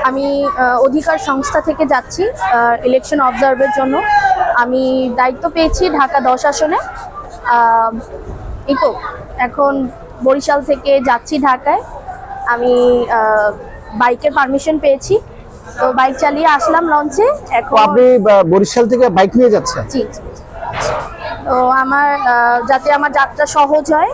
আমি অধিকার সংস্থা থেকে যাচ্ছি ইলেকশন অবজার্ভের জন্য। আমি দায়িত্ব পেয়েছি ঢাকা 10 আসনে। এই তো এখন বরিশাল থেকে যাচ্ছি ঢাকায়। আমি বাইকের পারমিশন পেয়েছি, তো বাইক চালিয়ে আসলাম লঞ্চে। এখন আপনি বরিশাল থেকে বাইক নিয়ে যাচ্ছেন? জি। তো আমার যাতে আমার যাত্রা সহজ হয়,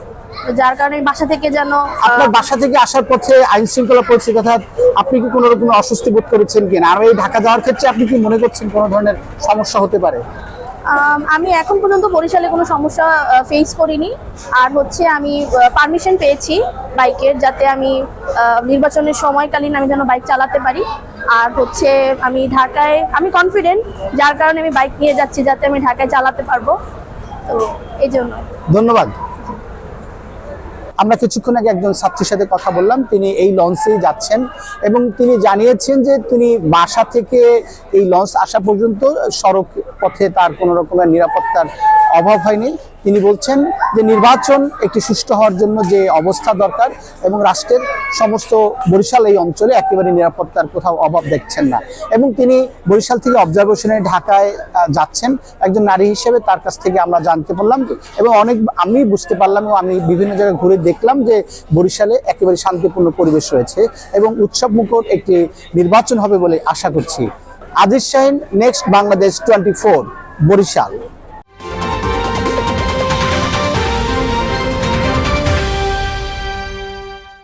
যার কারণে বাসা থেকে যেন আপনার বাসা থেকে আসার পথে আইন শৃঙ্খলা পরিস্থিতি অর্থাৎ আপনি কি কোনো রকম অস্বস্তি বোধ করেছেন কিনা, আর এই ঢাকা যাওয়ার ক্ষেত্রে আপনি কি মনে করছেন কোনো ধরনের সমস্যা হতে পারে? আমি এখন পর্যন্ত বরিশালে কোনো সমস্যা ফেস করিনি। আর হচ্ছে আমি পারমিশন পেয়েছি বাইকের, যাতে আমি নির্বাচনের সময়কালীন আমি যেন বাইক চালাতে পারি। আর হচ্ছে আমি ঢাকায় আমি কনফিডেন্ট, যার কারণে আমি বাইক নিয়ে যাচ্ছি যাতে আমি ঢাকায় চালাতে পারবো। তো এই জন্য ধন্যবাদ। আমরা কিছুক্ষণ আগে একজন ছাত্রীর সাথে কথা বললাম, তিনি এই লঞ্চেই যাচ্ছেন এবং তিনি জানিয়েছেন যে তিনি বাসা থেকে এই লঞ্চ আসা পর্যন্ত সড়ক পথে তার কোনো রকমের নিরাপত্তার অভাব হয়নি। তিনি বলছেন যে নির্বাচন একটি সুষ্ঠু হওয়ার জন্য যে অবস্থা দরকার এবং রাষ্ট্রের সমস্ত বরিশাল এই অঞ্চলে একেবারে নিরাপত্তার কোথাও অভাব দেখছেন না। এবং তিনি বরিশাল থেকে অবজারভেশনে ঢাকায় যাচ্ছেন একজন নারী হিসেবে, তার কাছ থেকে আমরা জানতে পারলাম এবং আমি বুঝতে পারলাম এবং আমি বিভিন্ন জায়গায় ঘুরে দেখলাম যে বরিশালে একেবারে শান্তিপূর্ণ পরিবেশ রয়েছে এবং উৎসব মুখর একটি নির্বাচন হবে বলে আশা করছি। আজিজ শাহিন, নেক্সট বাংলাদেশ 24, বরিশাল।